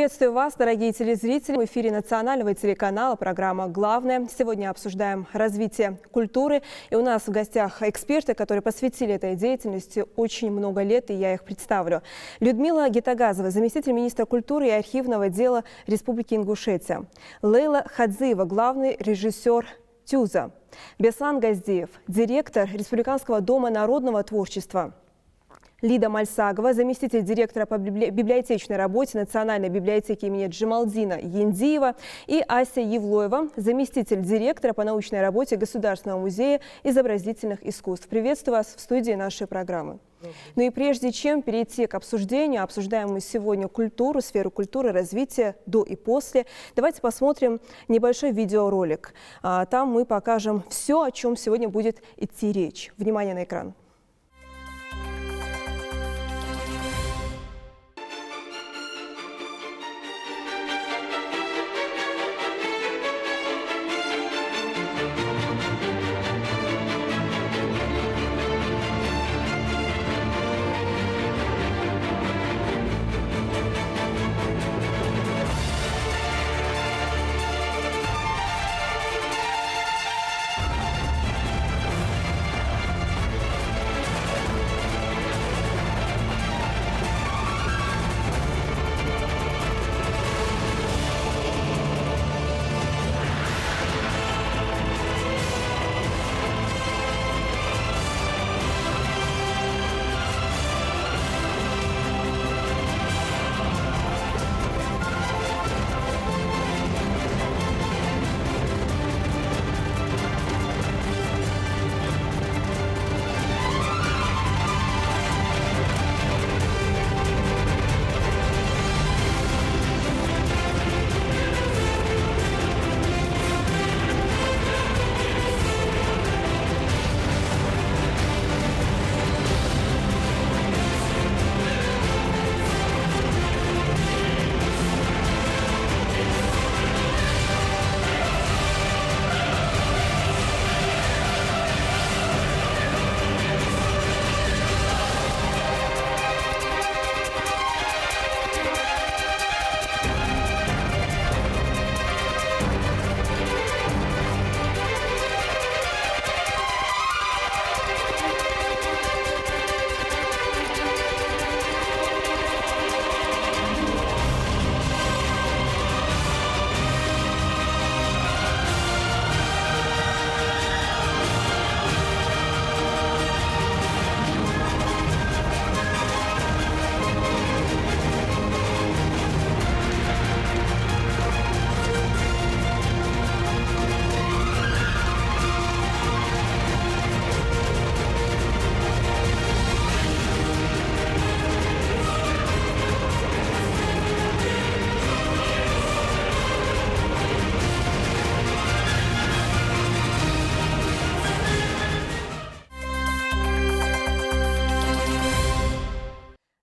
Приветствую вас, дорогие телезрители. В эфире национального телеканала программа «Главное». Сегодня обсуждаем развитие культуры. И у нас в гостях эксперты, которые посвятили этой деятельности очень много лет, и я их представлю. Людмила Гетагазова, заместитель министра культуры и архивного дела Республики Ингушетия. Лейла Хадзиева, главный режиссер ТЮЗа. Беслан Газдиев, директор Республиканского дома народного творчества. Лида Мальсагова, заместитель директора по библиотечной работе Национальной библиотеки имени Джамалдина Яндиева, и Ася Евлоева, заместитель директора по научной работе Государственного музея изобразительных искусств. Приветствую вас в студии нашей программы. Ну и прежде чем перейти к обсуждению, обсуждаем мы сегодня культуру, сферу культуры, развития до и после. Давайте посмотрим небольшой видеоролик. Там мы покажем все, о чем сегодня будет идти речь. Внимание на экран.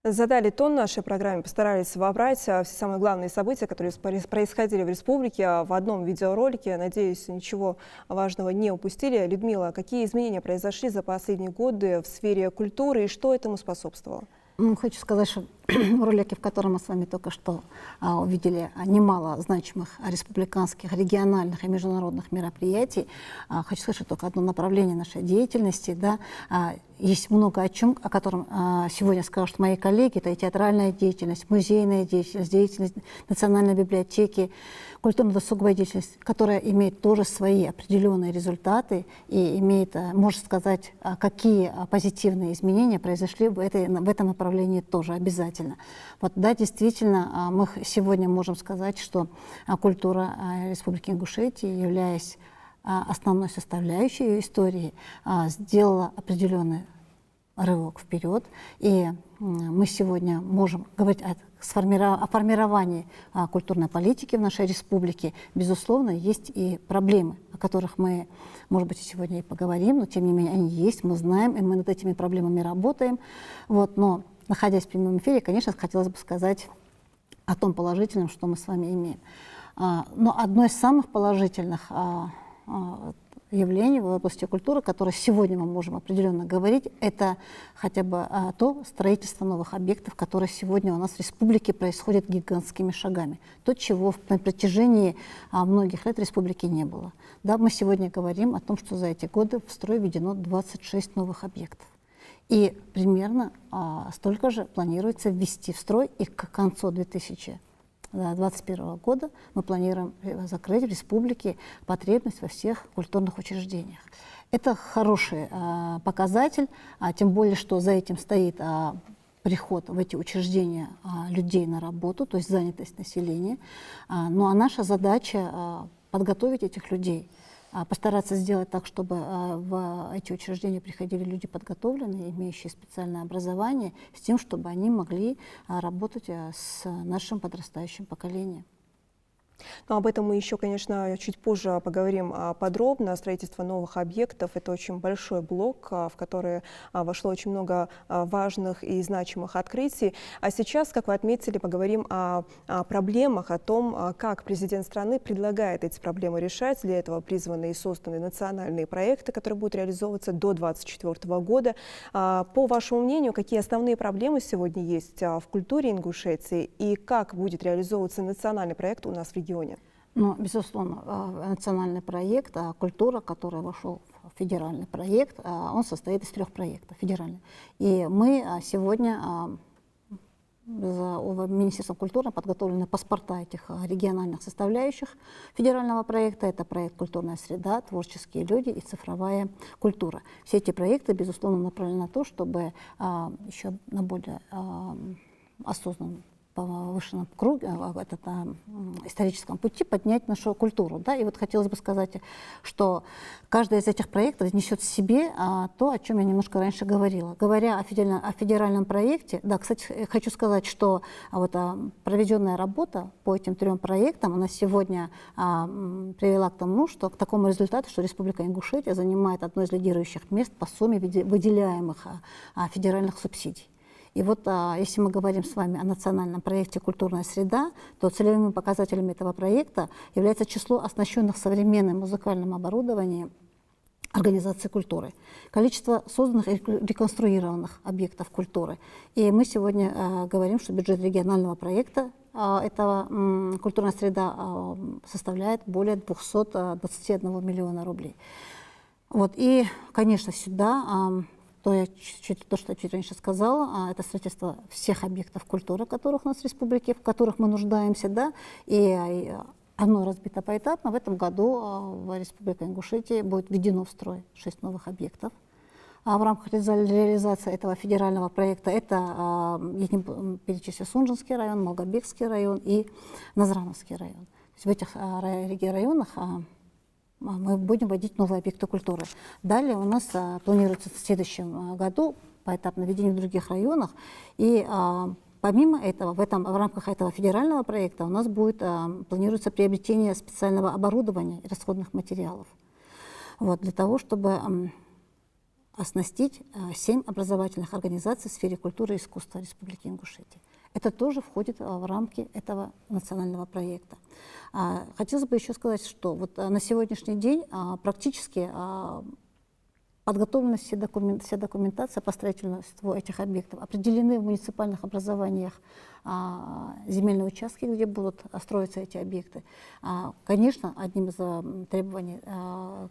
Задали тон нашей программе, постарались вобрать все самые главные события, которые происходили в республике, в одном видеоролике. Надеюсь, ничего важного не упустили. Людмила, какие изменения произошли за последние годы в сфере культуры и что этому способствовало? Хочу сказать, что в ролике, в котором мы с вами только что увидели немало значимых республиканских, региональных и международных мероприятий, хочу сказать, что только одно направление нашей деятельности, да, есть много о котором сегодня скажут мои коллеги, это и театральная деятельность, музейная деятельность, деятельность Национальной библиотеки, культурно-досуговая деятельность, которая имеет тоже свои определенные результаты и имеет, можно сказать, какие позитивные изменения произошли в этом направлении тоже обязательно. Вот, да, действительно, мы сегодня можем сказать, что культура Республики Ингушетия, являясь основной составляющей ее истории, сделала определенный рывок вперед. И мы сегодня можем говорить о формировании культурной политики в нашей республике. Безусловно, есть и проблемы, о которых мы, может быть, сегодня и поговорим, но тем не менее они есть, мы знаем, и мы над этими проблемами работаем. Вот, но, находясь в прямом эфире, конечно, хотелось бы сказать о том положительном, что мы с вами имеем. Но одно из самых положительных явлений в области культуры, которые сегодня мы можем определенно говорить, это хотя бы то строительство новых объектов, которое сегодня у нас в республике происходит гигантскими шагами. То, чего на протяжении многих лет в республике не было. Да, мы сегодня говорим о том, что за эти годы в строй введено 26 новых объектов. И примерно столько же планируется ввести в строй, и к концу 2021 года мы планируем закрыть в республике потребность во всех культурных учреждениях. Это хороший показатель, тем более, что за этим стоит приход в эти учреждения людей на работу, то есть занятость населения. Ну а наша задача подготовить этих людей, постараться сделать так, чтобы в эти учреждения приходили люди подготовленные, имеющие специальное образование, с тем, чтобы они могли работать с нашим подрастающим поколением. Но об этом мы еще, конечно, чуть позже поговорим подробно. Строительство новых объектов – это очень большой блок, в который вошло очень много важных и значимых открытий. А сейчас, как вы отметили, поговорим о проблемах, о том, как президент страны предлагает эти проблемы решать. Для этого призваны и созданы национальные проекты, которые будут реализовываться до 2024 года. По вашему мнению, какие основные проблемы сегодня есть в культуре Ингушетии и как будет реализовываться национальный проект у нас в регионе? Ну, безусловно, национальный проект «Культура», который вошел в федеральный проект, он состоит из 3 проектов федеральных. И мы сегодня Министерством культуры подготовлены паспорта этих региональных составляющих федерального проекта. Это проект «Культурная среда», «Творческие люди» и «Цифровая культура». Все эти проекты, безусловно, направлены на то, чтобы еще на более осознанном повышенном круге, историческом пути поднять нашу культуру. Да? И вот хотелось бы сказать, что каждый из этих проектов несет в себе то, о чем я немножко раньше говорила. Говоря о федеральном проекте, да, кстати, хочу сказать, что проведенная работа по этим 3 проектам, она сегодня привела к тому, что к такому результату, что Республика Ингушетия занимает одно из лидирующих мест по сумме выделяемых федеральных субсидий. И вот если мы говорим с вами о национальном проекте «Культурная среда», то целевыми показателями этого проекта является число оснащенных современным музыкальным оборудованием организаций культуры, количество созданных и реконструированных объектов культуры. И мы сегодня говорим, что бюджет регионального проекта этого «Культурная среда» составляет более 221 миллиона рублей. Вот. И, конечно, сюда то, что я чуть раньше сказала, это строительство всех объектов культуры, которых у нас в республике, в которых мы нуждаемся, да, и оно разбито поэтапно. В этом году в Республике Ингушетия будет введено в строй 6 новых объектов. В рамках реализации этого федерального проекта это, я не перечислю, Сунжинский район, Малгобекский район и Назрановский район. То есть в этих районах мы будем вводить новые объекты культуры. Далее у нас планируется в следующем году поэтапное введение в других районах. И помимо этого, в рамках этого федерального проекта у нас планируется приобретение специального оборудования и расходных материалов. Вот, для того, чтобы оснастить 7 образовательных организаций в сфере культуры и искусства Республики Ингушетия. Это тоже входит в рамки этого национального проекта. Хотелось бы еще сказать, что вот на сегодняшний день практически подготовлена вся документация по строительству этих объектов. Определены в муниципальных образованиях земельные участки, где будут строиться эти объекты. Конечно, одним из требований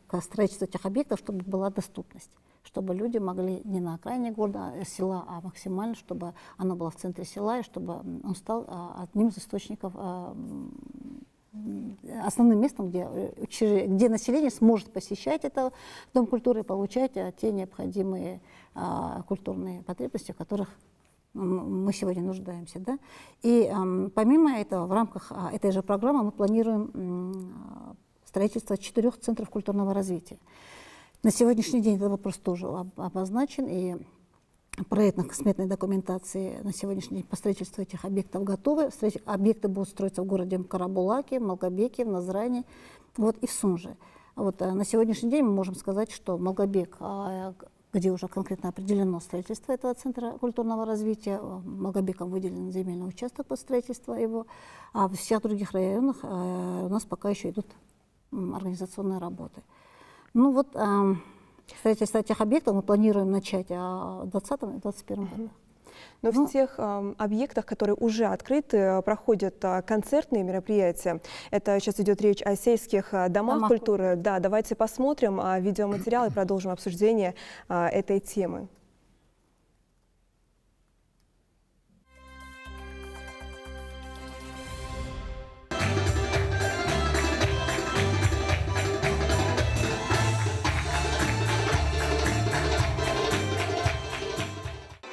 к строительству этих объектов, чтобы была доступность, чтобы люди могли не на окраине города, села, а максимально, чтобы оно было в центре села, и чтобы он стал одним из источников, основным местом, где население сможет посещать этот дом культуры и получать те необходимые культурные потребности, в которых мы сегодня нуждаемся. Да? И помимо этого, в рамках этой же программы мы планируем строительство 4 центров культурного развития. На сегодняшний день этот вопрос тоже обозначен, и проектно-сметной документации на сегодняшний день по строительству этих объектов готовы. Объекты будут строиться в городе Карабулаке, в Малгобеке, в Назране, вот, и в Сунже. Вот, на сегодняшний день мы можем сказать, что Малгобек, где уже конкретно определено строительство этого центра культурного развития, Малгобеком выделен земельный участок под строительство его, а в всех других районах у нас пока еще идут организационные работы. Ну вот строительство этих объектов мы планируем начать в 2020 и 2021 году. Но в тех объектах, которые уже открыты, проходят концертные мероприятия. Это сейчас идет речь о сельских домах культуры. Да, давайте посмотрим видеоматериал и продолжим обсуждение этой темы.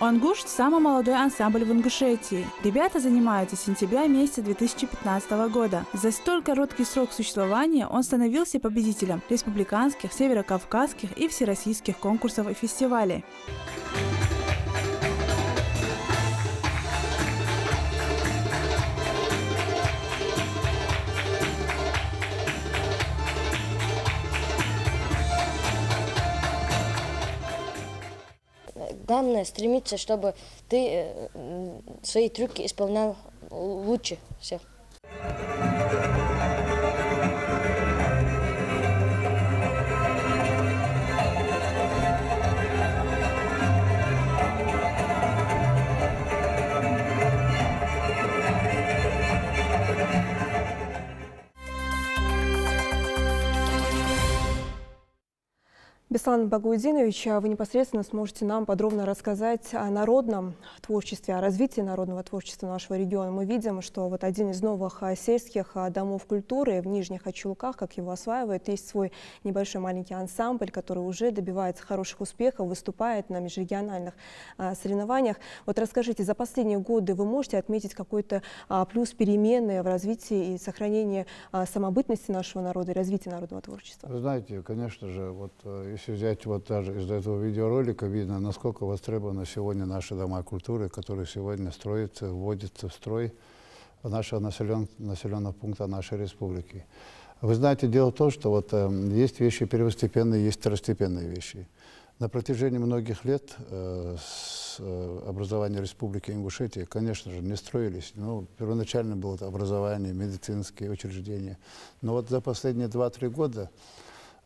«Онгушт» – самый молодой ансамбль в Ингушетии. Ребята занимаются с сентября месяца 2015 года. За столь короткий срок существования он становился победителем республиканских, северокавказских и всероссийских конкурсов и фестивалей. Главное стремиться, чтобы ты свои трюки исполнял лучше всех. Беслан Багаудинович, вы непосредственно сможете нам подробно рассказать о народном творчестве, о развитии народного творчества нашего региона. Мы видим, что вот один из новых сельских домов культуры в Нижних Ачулках, как его осваивают, есть свой небольшой маленький ансамбль, который уже добивается хороших успехов, выступает на межрегиональных соревнованиях. Вот расскажите, за последние годы вы можете отметить какой-то плюс, перемены в развитии и сохранении самобытности нашего народа и развития народного творчества? Вы знаете, конечно же, вот если взять вот даже из этого видеоролика, видно, насколько востребованы сегодня наши дома культуры, которые сегодня строятся, вводятся в строй в наших населенных пунктах нашей республики. Вы знаете, дело в том, что вот есть вещи первостепенные, есть второстепенные вещи. На протяжении многих лет с образования Республики Ингушетия, конечно же, не строились. Ну, первоначально было это образование, медицинские учреждения. Но вот за последние 2-3 года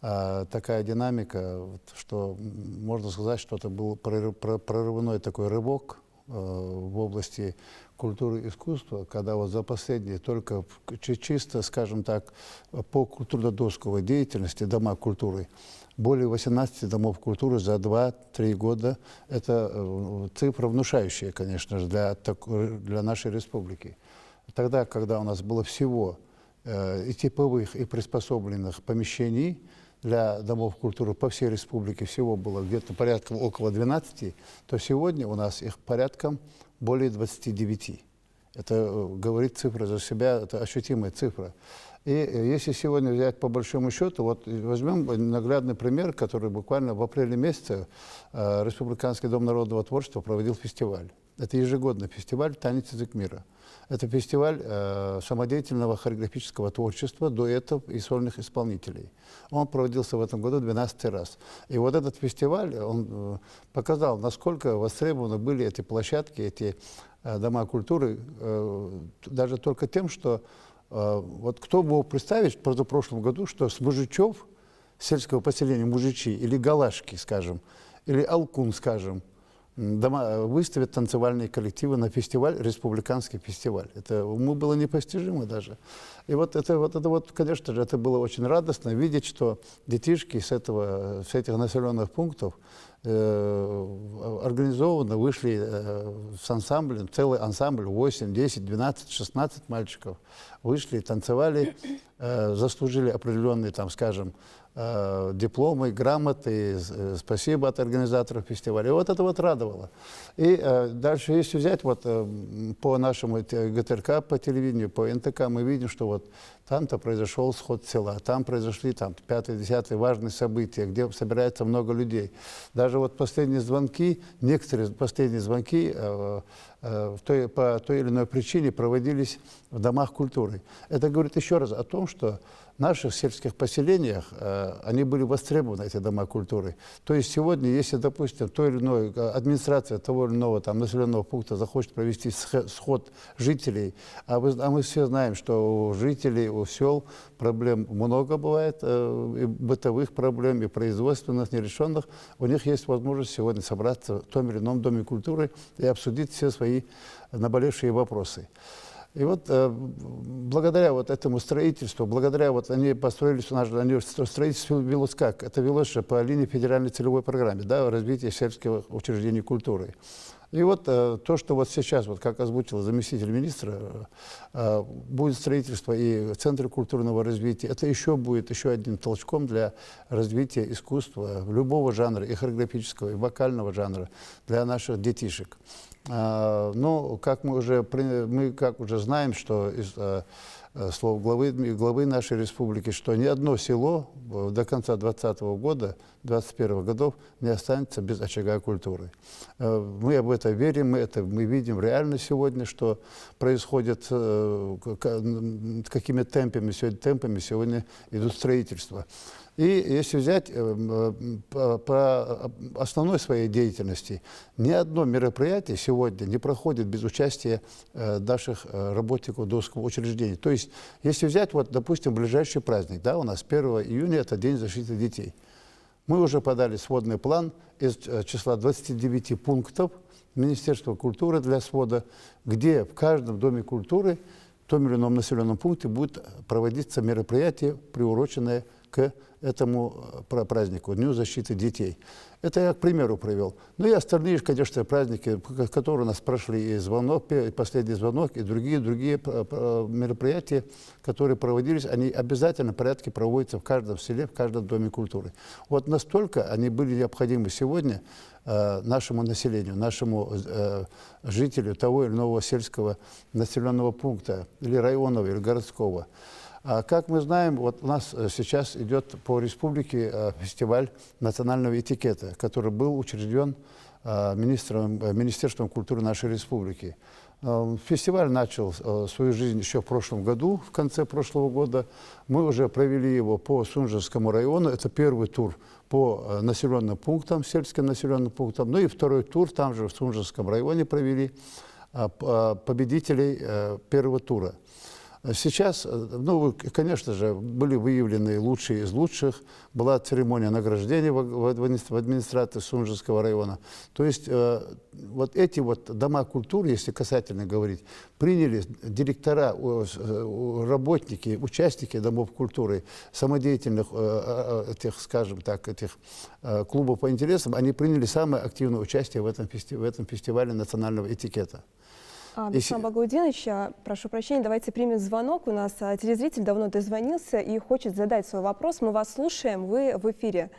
такая динамика, что можно сказать, что это был прорывной такой рывок в области культуры и искусства, когда вот за последние только чисто, скажем так, по культурно-досковой деятельности дома культуры, более 18 домов культуры за 2-3 года. Это цифра внушающая, конечно же, для нашей республики. Тогда, когда у нас было всего и типовых, и приспособленных помещений для домов культуры по всей республике всего было где-то порядка около 12, то сегодня у нас их порядком более 29. Это говорит цифра за себя, это ощутимая цифра. И если сегодня взять по большому счету, вот возьмем наглядный пример, который буквально в апреле месяце Республиканский дом народного творчества проводил фестиваль. Это ежегодный фестиваль «Танец язык мира». Это фестиваль самодеятельного хореографического творчества, дуэтов и сольных исполнителей. Он проводился в этом году 12 раз. И вот этот фестиваль, он показал, насколько востребованы были эти площадки, эти дома культуры, даже только тем, что вот кто мог представить в позапрошлом году, что с мужичев, сельского поселения мужичи, или галашки, скажем, или алкун, скажем, выставят танцевальные коллективы на фестиваль, республиканский фестиваль. Это уму было непостижимо даже. И вот это, конечно же, это было очень радостно видеть, что детишки с этих населенных пунктов организованно вышли с ансамблем, целый ансамбль, 8, 10, 12, 16 мальчиков, вышли, танцевали, заслужили определенные, там, скажем, дипломы, грамоты, спасибо от организаторов фестиваля. И вот это вот радовало. И дальше, если взять вот по нашему ГТРК, по телевидению, по НТК, мы видим, что вот там-то произошел сход села, там произошли 5-10 важные события, где собирается много людей. Даже вот последние звонки, некоторые последние звонки по той или иной причине проводились в домах культуры. Это говорит еще раз о том, что в наших сельских поселениях они были востребованы, эти дома культуры. То есть сегодня, если, допустим, той или иной администрация того или иного там, населенного пункта захочет провести сход жителей, а мы все знаем, что у жителей, у сел проблем много бывает, и бытовых проблем, и производственных, нерешенных, у них есть возможность сегодня собраться в том или ином доме культуры и обсудить все свои наболевшие вопросы. И вот благодаря вот этому строительству, благодаря вот они построились, строительство велось как? Это велось же по линии федеральной целевой программы, да, развития сельских учреждений культуры. И вот то, что вот сейчас, вот как озвучил заместитель министра, будет строительство и Центра культурного развития, это будет еще одним толчком для развития искусства любого жанра, и хореографического, и вокального жанра для наших детишек. Но как мы уже знаем, что из слов главы нашей республики, что ни одно село до конца 2020 года, 2021 годов не останется без очага культуры. Мы об этом верим, мы видим реально сегодня, что происходит, какими темпами сегодня идут строительства. И если взять по основной своей деятельности, ни одно мероприятие сегодня не проходит без участия наших работников досугового учреждения. То есть, если взять, вот, допустим, ближайший праздник, да, у нас 1 июня, это День защиты детей. Мы уже подали сводный план из числа 29 пунктов Министерства культуры для свода, где в каждом доме культуры, в том или ином населенном пункте будет проводиться мероприятие, приуроченное к этому празднику, Дню защиты детей. Это я к примеру привел. Ну и остальные, конечно, праздники, которые у нас прошли, и звонок, и последний звонок, и другие мероприятия, которые проводились, они обязательно в порядке проводятся в каждом селе, в каждом доме культуры. Вот настолько они были необходимы сегодня нашему населению, нашему жителю того или иного сельского населенного пункта, или районного, или городского. Как мы знаем, вот у нас сейчас идет по республике фестиваль национального этикета, который был учрежден Министерством культуры нашей республики. Фестиваль начал свою жизнь еще в прошлом году, в конце прошлого года. Мы уже провели его по Сунжинскому району. Это первый тур по населенным пунктам, сельским населенным пунктам. Ну и второй тур там же в Сунжинском районе провели победителей первого тура. Сейчас, ну, конечно же, были выявлены лучшие из лучших, была церемония награждения в администрации Сунжинского района. То есть вот эти вот дома культуры, если касательно говорить, приняли директора, работники, участники домов культуры, самодеятельных, этих, скажем так, этих клубов по интересам, они приняли самое активное участие в этом фестивале национального этикета. Дусан Багаудинович, прошу прощения, давайте примем звонок. У нас телезритель давно дозвонился и хочет задать свой вопрос. Мы вас слушаем, вы в эфире.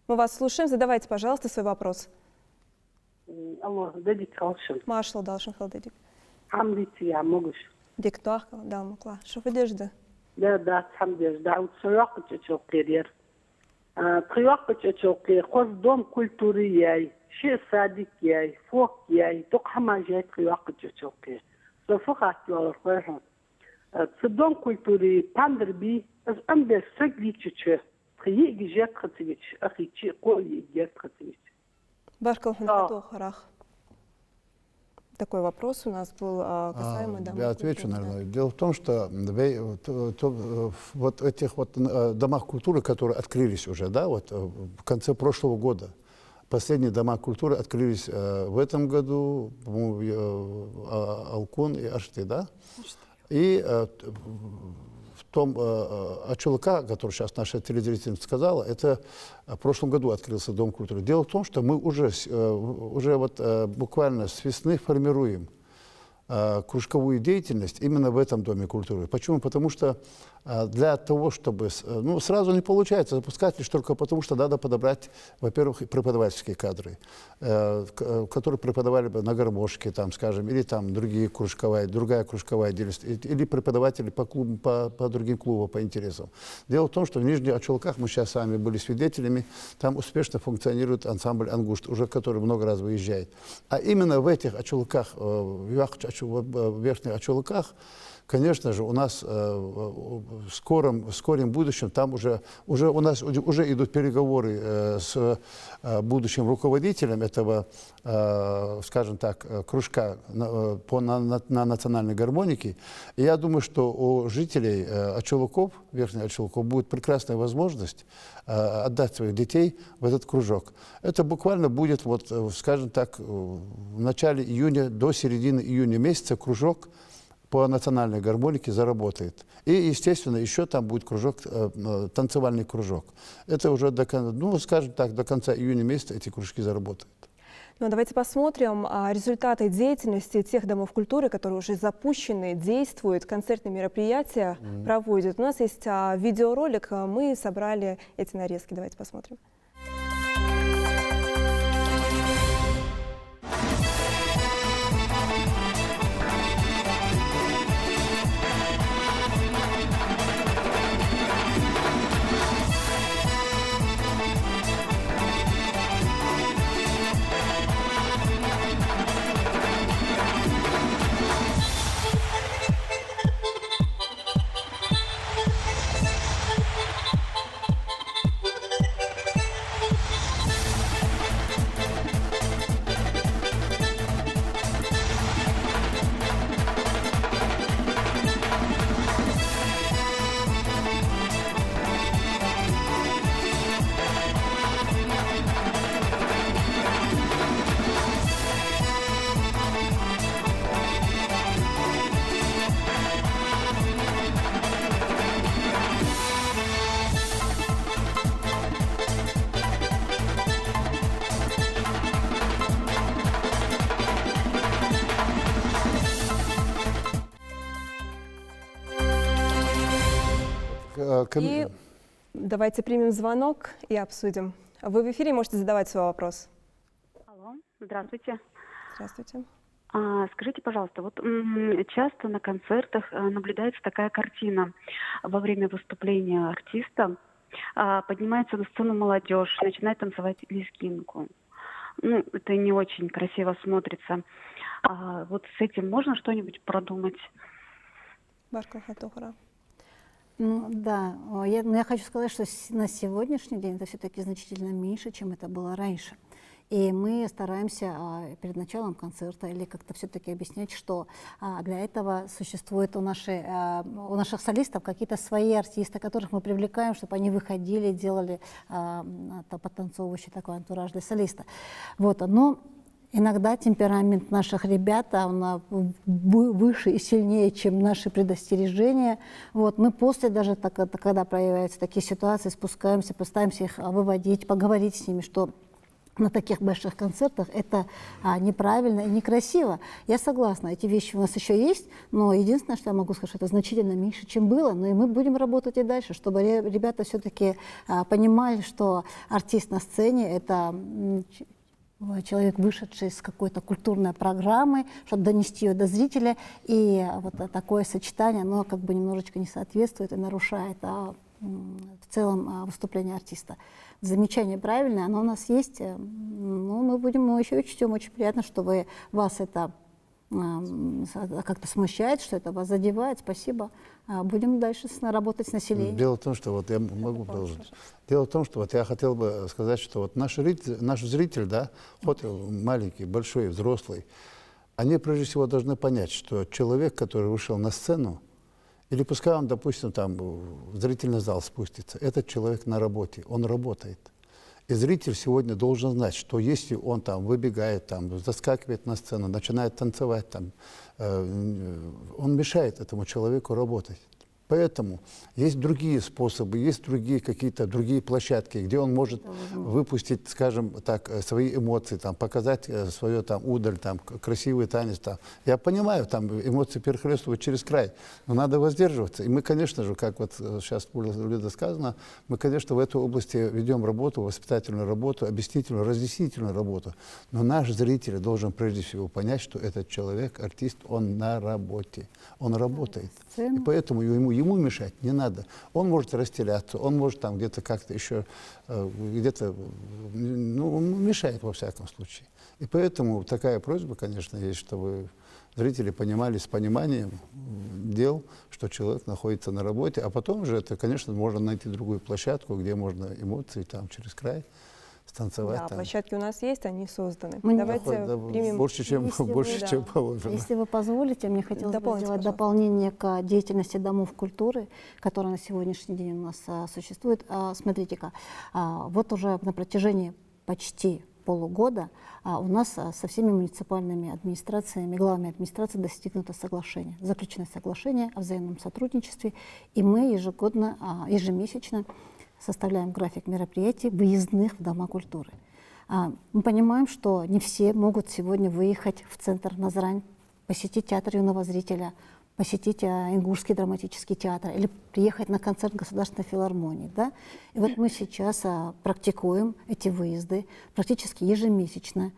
Мы вас слушаем, задавайте, пожалуйста, свой вопрос. Алло, дедик алшын. Машал Далшин Халдедик. Хамдити, я могуш. Диктуах, да, мукла. Что выдержды? Да, хамдежда. Утсояк чечок керер. Тхояк чечок кер. Хоз дом культуры яй. Ши садик яй. Фок яй. Ток хамажай тхояк чечок кер. Софуха тюалар хойхан. Дом культуры пандерби. Аз амбер сагли чече. Тхои гижет хатсивич. Ахичи коли гижет хатсивич. Такой вопрос у нас был касаемо домов. Я отвечу, наверное. Дело в том, что вот этих вот домах культуры, которые открылись уже, да, вот в конце прошлого года, последние дома культуры открылись в этом году, по-моему, Алкун и Ашты, да? И в том АЧЛК, который сейчас наша телезрительница сказала, это в прошлом году открылся Дом культуры. Дело в том, что мы уже вот буквально с весны формируем кружковую деятельность именно в этом Доме культуры. Почему? Потому что для того, чтобы... Ну, сразу не получается запускать лишь только потому, что надо подобрать, во-первых, преподавательские кадры, которые преподавали бы на гармошке, там, скажем, или там другая кружковая деятельность, или преподаватели по другим клубам, по интересам. Дело в том, что в Нижних Ачулках, мы сейчас сами были свидетелями, там успешно функционирует ансамбль «Ангушт», уже который много раз выезжает. А именно в этих Ачулках, в Верхних Ачулках, конечно же, у нас в скором будущем, там уже у нас уже идут переговоры с будущим руководителем этого, скажем так, кружка на национальной гармонике. И я думаю, что у жителей Ачулков, Верхних Ачулков, будет прекрасная возможность отдать своих детей в этот кружок. Это буквально будет, вот, скажем так, в начале июня до середины июня месяца кружок по национальной гармонике заработает. И, естественно, еще там будет кружок, танцевальный кружок. Это уже, скажем так, до конца июня месяца эти кружки заработают. Ну, давайте посмотрим результаты деятельности тех домов культуры, которые уже запущены, действуют, концертные мероприятия проводят. У нас есть видеоролик, мы собрали эти нарезки. Давайте посмотрим. И давайте примем звонок и обсудим. Вы в эфире, можете задавать свой вопрос. Алло, здравствуйте. Здравствуйте. Скажите, пожалуйста, вот часто на концертах наблюдается такая картина. Во время выступления артиста поднимается на сцену молодежь, начинает танцевать лезгинку. Ну, это не очень красиво смотрится. Вот с этим можно что-нибудь продумать? Баркалхатохра. Ну, да, я хочу сказать, что на сегодняшний день это все-таки значительно меньше, чем это было раньше. И мы стараемся перед началом концерта или как-то все-таки объяснять, что для этого существует у наших солистов какие-то свои артисты, которых мы привлекаем, чтобы они выходили, делали подтанцовывающий такой антураж для солиста. Вот, но иногда темперамент наших ребят выше и сильнее, чем наши предостережения. Вот, мы после даже, когда проявляются такие ситуации, спускаемся, пытаемся их выводить, поговорить с ними, что на таких больших концертах это неправильно и некрасиво. Я согласна, эти вещи у нас еще есть, но единственное, что я могу сказать, что это значительно меньше, чем было. Но и мы будем работать и дальше, чтобы ребята все-таки понимали, что артист на сцене – это человек, вышедший из какой-то культурной программы, чтобы донести ее до зрителя. И вот такое сочетание, оно как бы немножечко не соответствует и нарушает в целом выступление артиста. Замечание правильное, оно у нас есть. Но мы еще учтем. Очень приятно, что вас это как-то смущает, что это вас задевает. Спасибо. Будем дальше работать с населением. Дело в том, что вот я могу продолжить. Дело в том, что вот я хотел бы сказать, что вот наш зритель, да, хоть маленький, большой, взрослый, они прежде всего должны понять, что человек, который вышел на сцену, или пускай он, допустим, там в зрительный зал спустится, этот человек на работе, он работает. И зритель сегодня должен знать, что если он там выбегает, там, заскакивает на сцену, начинает танцевать, там, он мешает этому человеку работать. Поэтому есть другие способы, есть другие какие-то другие площадки, где он может выпустить, скажем так, свои эмоции, там, показать свое там удаль, там, красивый танец. Там. Я понимаю, там эмоции перехлестывают через край, но надо воздерживаться. И мы, конечно же, как вот сейчас было сказано, мы, конечно, в этой области ведем работу, воспитательную работу, объяснительную, разъяснительную работу. Но наш зритель должен прежде всего понять, что этот человек, артист, он на работе, он работает. И поэтому ему мешать не надо. Он может растеряться, он может там где-то как-то еще, где-то, ну, он мешает во всяком случае. И поэтому такая просьба, конечно, есть, чтобы зрители понимали с пониманием дел, что человек находится на работе, а потом же это, конечно, можно найти другую площадку, где можно эмоции там через край станцевать. Да, там. площадки у нас есть, они созданы. Мы Давайте примем... Больше, чем положено. Если вы позволите, мне хотелось бы Дополните, сделать пожалуйста. дополнение к деятельности домов культуры, которая на сегодняшний день у нас существует. Смотрите-ка, вот уже на протяжении почти полугода у нас со всеми муниципальными администрациями, главами администрации достигнуто соглашение, заключено соглашение о взаимном сотрудничестве, и мы ежемесячно составляем график мероприятий выездных в Дома культуры. Мы понимаем, что не все могут сегодня выехать в центр Назрань, посетить театр юного зрителя, посетить Ингушский драматический театр или приехать на концерт Государственной филармонии. Да? И вот мы сейчас практикуем эти выезды практически ежемесячно.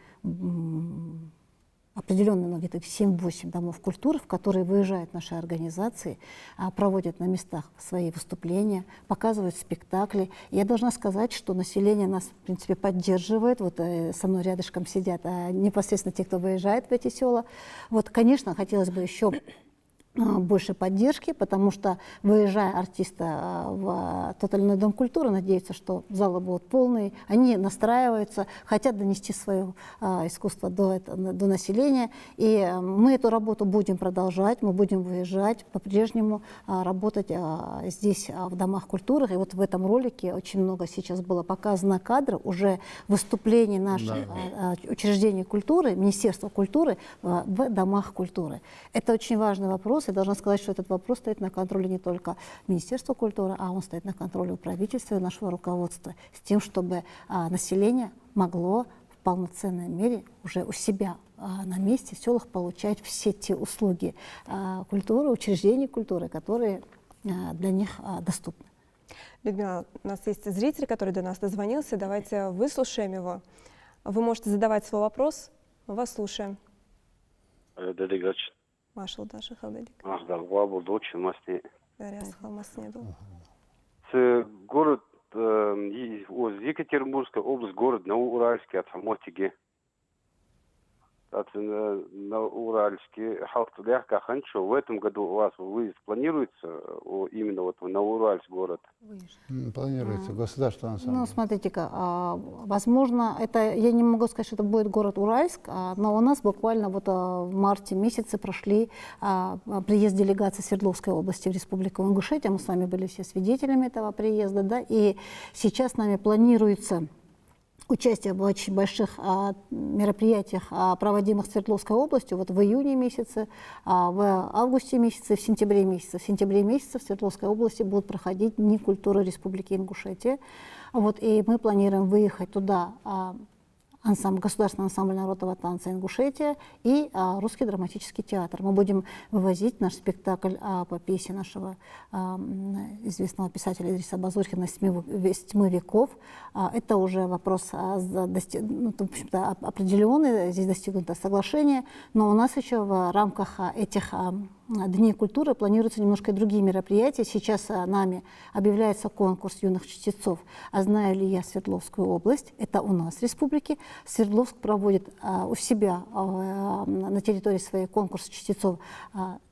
Определенно где-то 7-8 домов культуры, в которые выезжают наши организации, проводят на местах свои выступления, показывают спектакли. Я должна сказать, что население нас, в принципе, поддерживает. Вот со мной рядышком сидят непосредственно те, кто выезжает в эти села. Вот, конечно, хотелось бы еще больше поддержки, потому что, выезжая артисты в тот или иной дом культуры, надеются, что залы будут полные, они настраиваются, хотят донести свое искусство до населения, и мы эту работу будем продолжать, мы будем выезжать, по-прежнему работать здесь, в домах культуры, и вот в этом ролике очень много сейчас было показано кадров, уже выступлений наших учреждений культуры, Министерства культуры в домах культуры. Это очень важный вопрос. Я должна сказать, что этот вопрос стоит на контроле не только Министерства культуры, а он стоит на контроле у правительства и нашего руководства, с тем, чтобы население могло в полноценной мере уже у себя на месте в селах получать все те услуги культуры, учреждений культуры, которые для них доступны. Людмила, у нас есть зритель, который до нас дозвонился. Давайте выслушаем его. Вы можете задавать свой вопрос. Мы вас слушаем. Машал даже халдалик. Город Екатеринбургская область, город Новоуральский от Хамотиги. На Уральске, в этом году у вас выезд планируется именно вот в Новоуральск город? Планируется государственный ансамбль. Ну, смотрите-ка, возможно, это, я не могу сказать, что это будет город Уральск, но у нас буквально вот в марте месяце прошли приезд делегации Свердловской области в Республику Ингушетия. Мы с вами были все свидетелями этого приезда, да, и сейчас с нами планируется участие в очень больших мероприятиях, проводимых Свердловской областью, вот в июне месяце, в августе месяце, в сентябре месяце. В сентябре месяце в Свердловской области будут проходить Дни культуры Республики Ингушетия. Вот, и мы планируем выехать туда государственный ансамбль народного танца Ингушетия и Русский драматический театр. Мы будем вывозить наш спектакль по пьесе нашего известного писателя Идриса Базурхина «С тьмы веков». Это уже вопрос определенный, здесь достигнуто соглашение, но у нас еще в рамках этих Дней культуры планируются немножко и другие мероприятия. Сейчас нами объявляется конкурс юных чтецов «А знаю ли я Свердловскую область?». Это у нас в республике. Свердловск проводит у себя на территории своей конкурс чтецов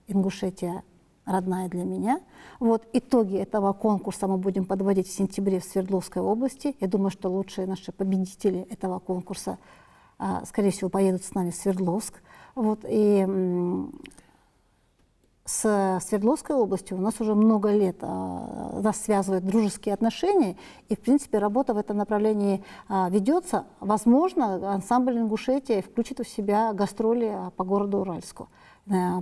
«Ингушетия. Родная для меня». Вот итоги этого конкурса мы будем подводить в сентябре в Свердловской области. Я думаю, что лучшие наши победители этого конкурса, скорее всего, поедут с нами в Свердловск. Вот, и с Свердловской областью у нас уже много лет нас связывают дружеские отношения, и, в принципе, работа в этом направлении ведется. Возможно, ансамбль Ингушетия включит в себя гастроли по городу Уральску.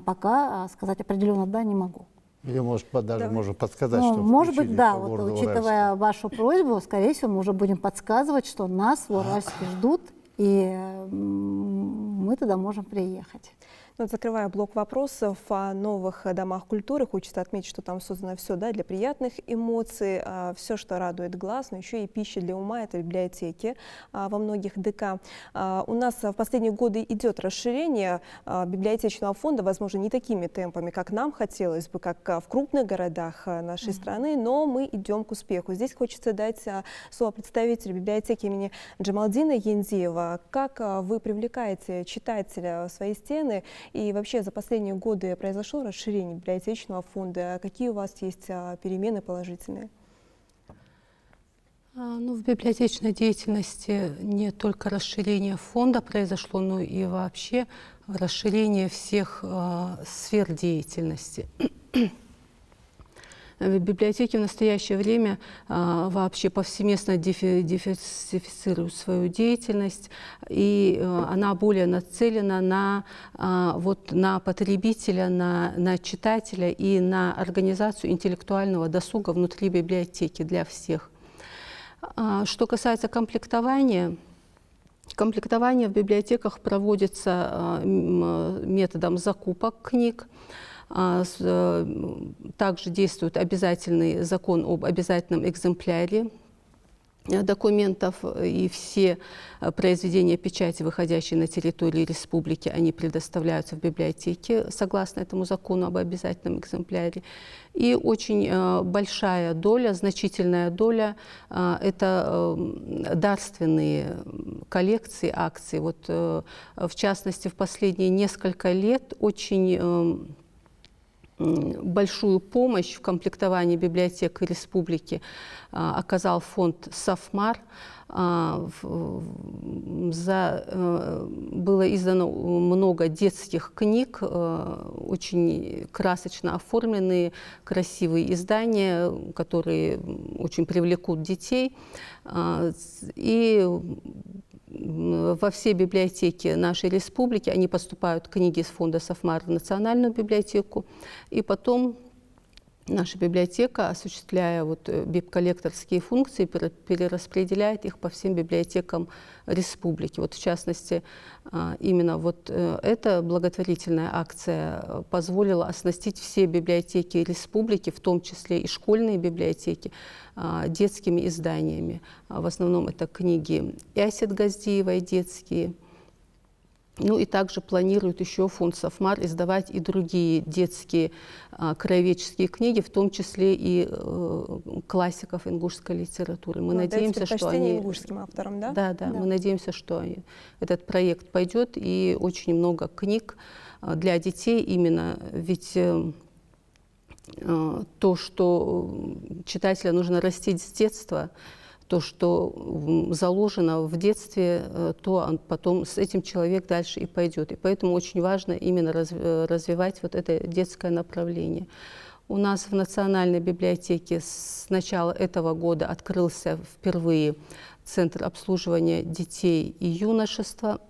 Пока сказать определенно «да» не могу. Или, может, даже можно подсказать, Ну, что может быть, включили да, по вот, городу учитывая Уральску. вашу просьбу, скорее всего, мы уже будем подсказывать, что нас в Уральске ждут, и мы туда можем приехать. Ну, вот закрывая блок вопросов о новых домах культуры, хочется отметить, что там создано все, да, для приятных эмоций, все, что радует глаз, но еще и пища для ума, это библиотеки во многих ДК. У нас в последние годы идет расширение библиотечного фонда, возможно, не такими темпами, как нам хотелось бы, как в крупных городах нашей страны, но мы идем к успеху. Здесь хочется дать слово представителю библиотеки имени Джамалдина Ендиева. Как вы привлекаете читателя в свои стены? И вообще за последние годы произошло расширение библиотечного фонда. Какие у вас есть перемены положительные? Ну, в библиотечной деятельности не только расширение фонда произошло, но и вообще расширение всех сфер деятельности. Библиотеки в настоящее время вообще повсеместно диверсифицируют свою деятельность, и она более нацелена на потребителя, на читателя и на организацию интеллектуального досуга внутри библиотеки для всех. Что касается комплектования, комплектование в библиотеках проводится методом закупок книг. Также действует обязательный закон об обязательном экземпляре документов, и все произведения печати, выходящие на территории республики, они предоставляются в библиотеке согласно этому закону об обязательном экземпляре. И очень большая доля, значительная доля – это дарственные коллекции, акции. Вот, в частности, в последние несколько лет очень большую помощь в комплектовании библиотек республики оказал фонд «Сафмар». Было издано много детских книг, очень красочно оформленные, красивые издания, которые очень привлекут детей. И во все библиотеки нашей республики они поступают книги из фонда «Сафмар» в Национальную библиотеку, и потом наша библиотека, осуществляя бибколлекторские функции, перераспределяет их по всем библиотекам республики. Вот, в частности, именно эта благотворительная акция позволила оснастить все библиотеки республики, в том числе и школьные библиотеки, детскими изданиями. В основном это книги Ясет Газдиевой детские. Ну и также планирует еще фонд «Сафмар» издавать и другие детские краеведческие книги, в том числе и классиков ингушской литературы. Мы надеемся, что они... ингушским авторам, да? Да, мы надеемся, что этот проект пойдет, и очень много книг для детей именно, ведь то, что читателя нужно растить с детства, то, что заложено в детстве, то потом с этим человек дальше и пойдет. И поэтому очень важно именно развивать вот это детское направление. У нас в Национальной библиотеке с начала этого года открылся впервые Центр обслуживания детей и юношества.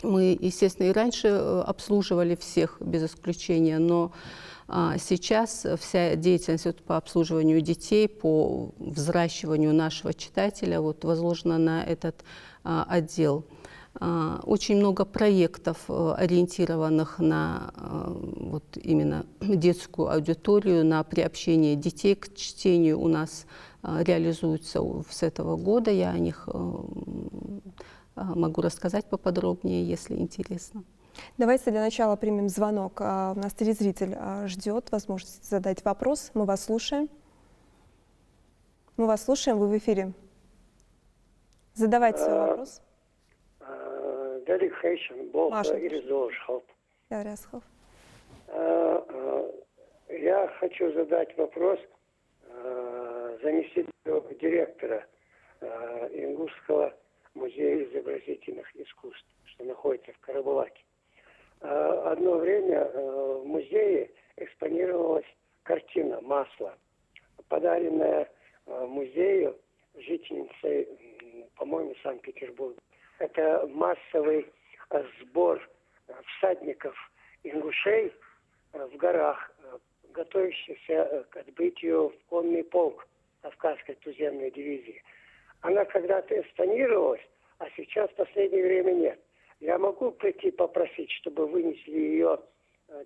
Мы, естественно, и раньше обслуживали всех без исключения, но сейчас вся деятельность по обслуживанию детей, по взращиванию нашего читателя возложена на этот отдел. Очень много проектов, ориентированных на именно детскую аудиторию, на приобщение детей к чтению, у нас реализуются с этого года. Я о них могу рассказать поподробнее, если интересно. Давайте для начала примем звонок. У нас телезритель ждет возможности задать вопрос. Мы вас слушаем. Мы вас слушаем, вы в эфире. Задавайте свой вопрос. Маша. Я хочу задать вопрос заместителю директора Ингушского музея изобразительных искусств, что находится в Карабулаке. Одно время в музее экспонировалась картина «Масло», подаренная музею жительницей, по-моему, Санкт-Петербурга. Это массовый сбор всадников ингушей в горах готовящаяся к отбытию в конный полк Кавказской туземной дивизии. Она когда-то экспонировалась, а сейчас в последнее время нет. Я могу прийти попросить, чтобы вынесли ее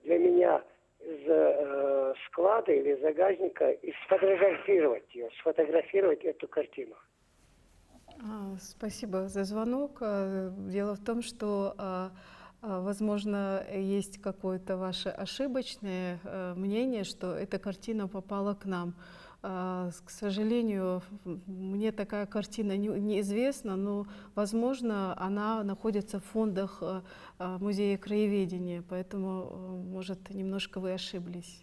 для меня из склада или загажника и сфотографировать эту картину. Спасибо за звонок. Дело в том, что, возможно, есть какое-то ваше ошибочное мнение, что эта картина попала к нам. К сожалению, мне такая картина неизвестна, но, возможно, она находится в фондах Музея краеведения, поэтому, может, немножко вы ошиблись.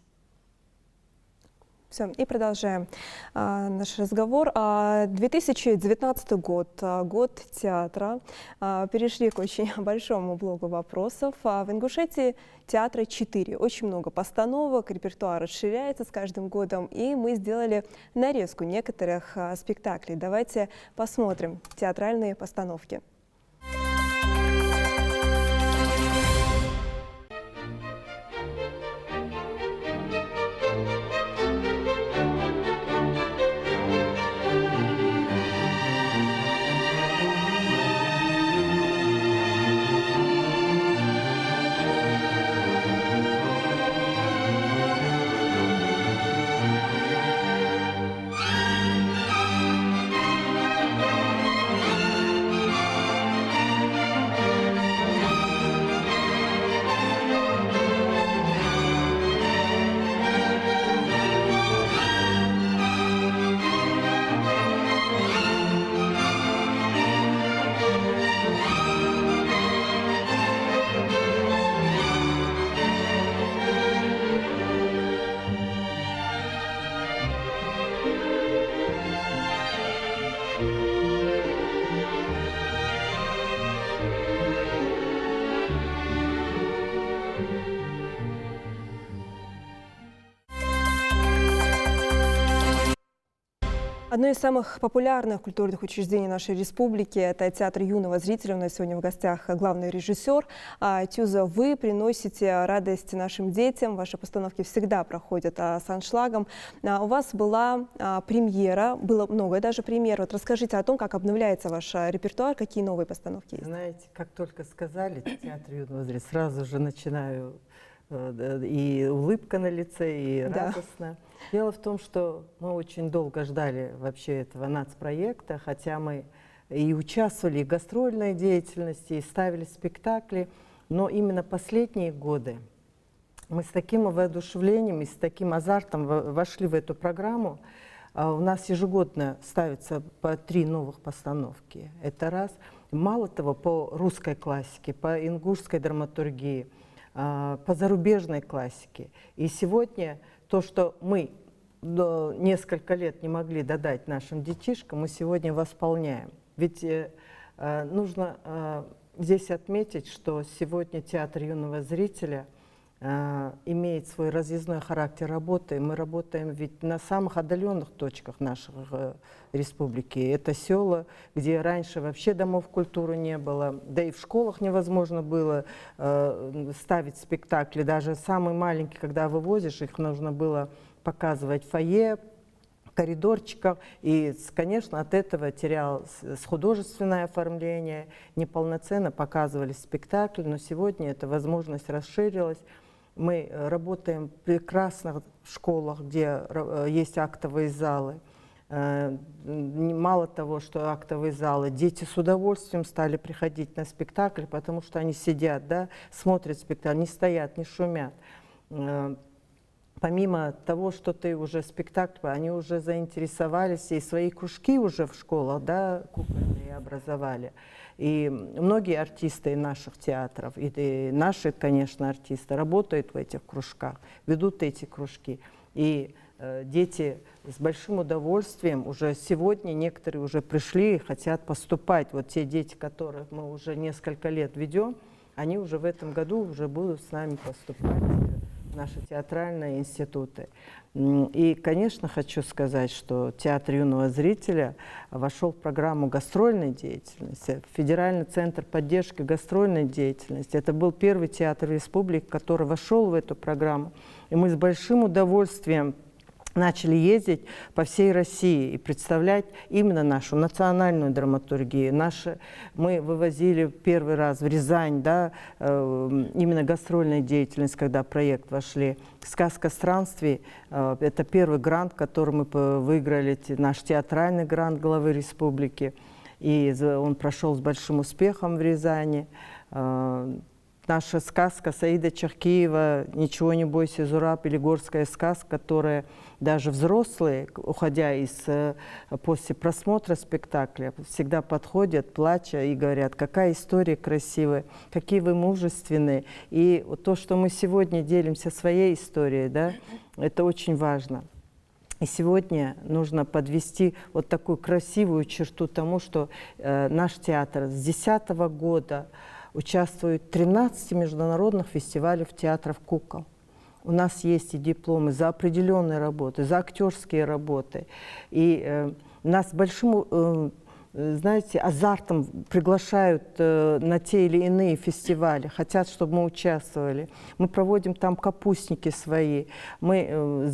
Все, и продолжаем наш разговор. 2019 год, год театра. Перешли к очень большому блоку вопросов. В Ингушетии театра 4. Очень много постановок, репертуар расширяется с каждым годом. И мы сделали нарезку некоторых спектаклей. Давайте посмотрим театральные постановки. Одно из самых популярных культурных учреждений нашей республики – это театр юного зрителя. У нас сегодня в гостях главный режиссер. Тюза, вы приносите радость нашим детям. Ваши постановки всегда проходят с аншлагом. У вас была премьера, было много даже премьер. Вот расскажите о том, как обновляется ваш репертуар, какие новые постановки есть. Знаете, как только сказали театр юного зрителя, сразу же начинаю и улыбка на лице, и радостно. Дело в том, что мы очень долго ждали вообще этого нацпроекта, хотя мы и участвовали и в гастрольной деятельности, и ставили спектакли, но именно последние годы мы с таким воодушевлением и с таким азартом вошли в эту программу. У нас ежегодно ставится по 3 новых постановки. Это раз. Мало того, по русской классике, по ингушской драматургии, по зарубежной классике. И сегодня то, что мы несколько лет не могли додать нашим детишкам, мы сегодня восполняем. Ведь нужно здесь отметить, что сегодня театр юного зрителя имеет свой разъездной характер работы. Мы работаем ведь на самых отдаленных точках нашей республики. Это села, где раньше вообще домов культуры не было, да и в школах невозможно было ставить спектакли. Даже самые маленькие, когда вывозишь, их нужно было показывать в фойе, коридорчиках. И, конечно, от этого терялось художественное оформление, неполноценно показывались спектакли, но сегодня эта возможность расширилась. Мы работаем в прекрасных школах, где есть актовые залы. Мало того, что актовые залы, дети с удовольствием стали приходить на спектакль, потому что они сидят, да, смотрят спектакль, не стоят, не шумят. Помимо того, что ты уже спектакль, они уже заинтересовались, и свои кружки уже в школах, да, кукольные образовали. И многие артисты наших театров, и наши, конечно, артисты, работают в этих кружках, ведут эти кружки. И дети с большим удовольствием уже сегодня, некоторые уже пришли и хотят поступать. Вот те дети, которых мы уже несколько лет ведем, они уже в этом году уже будут с нами поступать наши театральные институты. И, конечно, хочу сказать, что театр юного зрителя вошел в программу гастрольной деятельности, Федеральный центр поддержки гастрольной деятельности. Это был первый театр республики, который вошел в эту программу. И мы с большим удовольствием начали ездить по всей России и представлять именно нашу национальную драматургию. Мы вывозили первый раз в Рязань, да, именно гастрольная деятельность, когда в проект вошли. «Сказка странствий» – это первый грант, который мы выиграли, наш театральный грант главы республики. И он прошел с большим успехом в Рязани. Наша сказка Саида Чахкиева «Ничего не бойся, Зураб» или «Горская сказка», которая даже взрослые, уходя после просмотра спектакля, всегда подходят, плача и говорят, какая история красивая, какие вы мужественные. И то, что мы сегодня делимся своей историей, да, это очень важно. И сегодня нужно подвести вот такую красивую черту тому, что наш театр с 2010 года участвует в 13 международных фестивалях театров кукол. У нас есть и дипломы за определенные работы, за актерские работы. И нас большим, знаете, азартом приглашают на те или иные фестивали, хотят, чтобы мы участвовали. Мы проводим там капустники свои, мы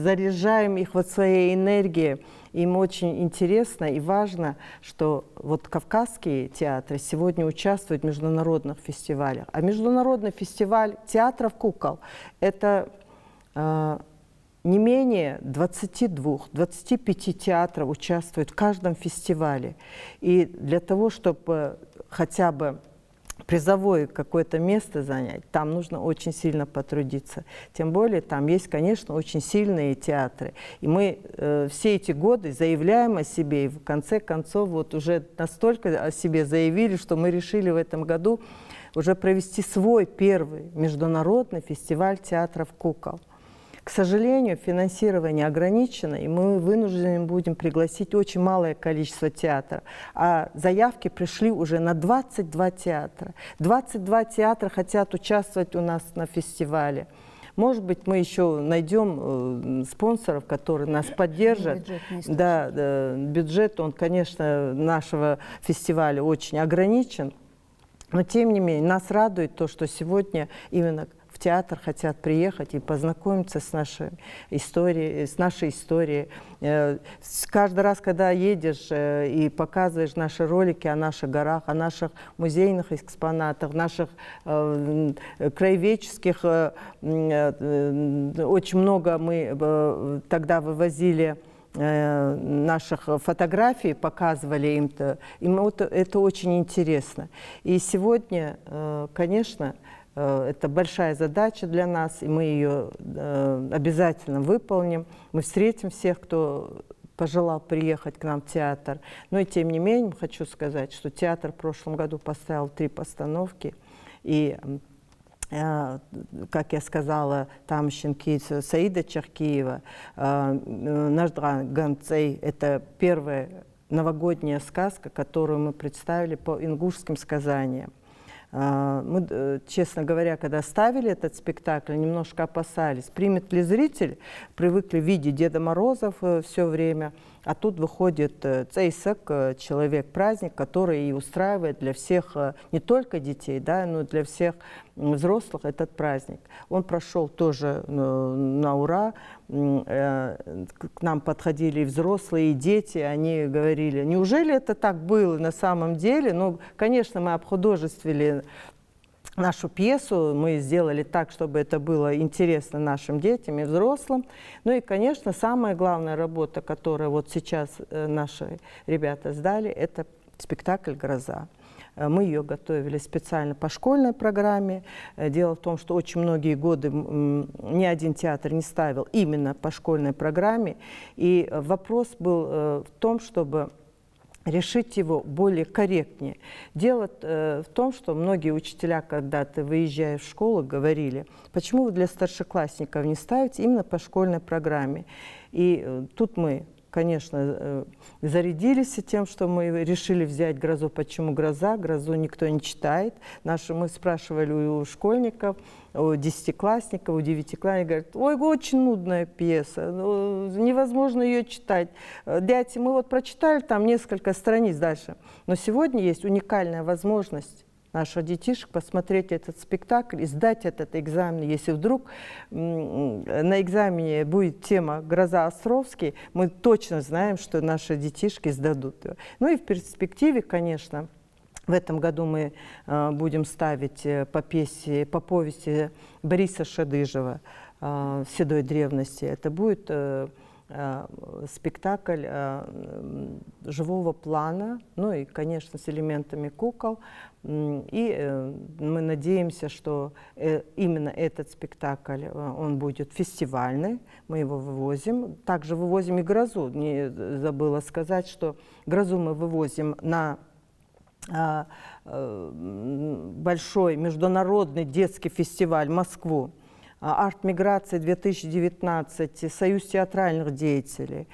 заряжаем их вот своей энергией. Им очень интересно и важно, что вот кавказские театры сегодня участвуют в международных фестивалях. А международный фестиваль театров кукол – это не менее 22-25 театров участвуют в каждом фестивале. И для того, чтобы хотя бы призовое какое-то место занять, там нужно очень сильно потрудиться. Тем более там есть, конечно, очень сильные театры. И мы все эти годы заявляем о себе, и в конце концов вот уже настолько о себе заявили, что мы решили в этом году уже провести свой первый международный фестиваль театров кукол. К сожалению, финансирование ограничено, и мы вынуждены будем пригласить очень малое количество театров. А заявки пришли уже на 22 театра. 22 театра хотят участвовать у нас на фестивале. Может быть, мы еще найдем спонсоров, которые нас поддержат. Да, бюджет, он, конечно, нашего фестиваля очень ограничен. Но, тем не менее, нас радует то, что сегодня именно в театр хотят приехать и познакомиться с нашей историей, Каждый раз, когда едешь и показываешь наши ролики о наших горах, о наших музейных экспонатах, наших краеведческих, очень много мы тогда вывозили наших фотографий, показывали им это очень интересно. И сегодня, конечно, это большая задача для нас, и мы ее обязательно выполним. Мы встретим всех, кто пожелал приехать к нам в театр. Но и тем не менее, хочу сказать, что театр в прошлом году поставил 3 постановки. И, как я сказала, там щенки Саида Чахкиева, Наждран Ганцей – это первая новогодняя сказка, которую мы представили по ингушским сказаниям. Мы, честно говоря, когда ставили этот спектакль, немножко опасались, примет ли зритель, привыкли видеть Деда Мороза все время, а тут выходит Цейсак, человек-праздник, который и устраивает для всех, не только детей, да, но и для всех взрослых этот праздник. Он прошел тоже на ура. К нам подходили и взрослые, и дети, они говорили, неужели это так было на самом деле? Ну, конечно, мы обхудожествили нашу пьесу, мы сделали так, чтобы это было интересно нашим детям и взрослым. Ну и, конечно, самая главная работа, которую вот сейчас наши ребята сдали, это спектакль «Гроза». Мы ее готовили специально по школьной программе. Дело в том, что очень многие годы ни один театр не ставил именно по школьной программе. И вопрос был в том, чтобы решить его более корректнее. Дело в том, что многие учителя, когда ты выезжаешь в школу, говорили, почему вы для старшеклассников не ставите именно по школьной программе. И тут мы, конечно, зарядились тем, что мы решили взять «Грозу». Почему «Гроза»? «Грозу» никто не читает. Мы спрашивали у школьников, у десятиклассников, у девятиклассников, говорят: ой, очень нудная пьеса, невозможно ее читать. Дядя, мы вот прочитали там несколько страниц дальше. Но сегодня есть уникальная возможность наших детишек посмотреть этот спектакль и сдать этот экзамен. Если вдруг на экзамене будет тема «Гроза Островский», мы точно знаем, что наши детишки сдадут его. Ну и в перспективе, конечно, в этом году мы будем ставить по повести Бориса Шадыжева «Седой древности». Это будет спектакль живого плана, ну и, конечно, с элементами кукол. И мы надеемся, что именно этот спектакль, он будет фестивальный, мы его вывозим. Также вывозим и «Грозу». Не забыла сказать, что «Грозу» мы вывозим на большой международный детский фестиваль в Москву. «Арт-миграция 2019», «Союз театральных деятелей»,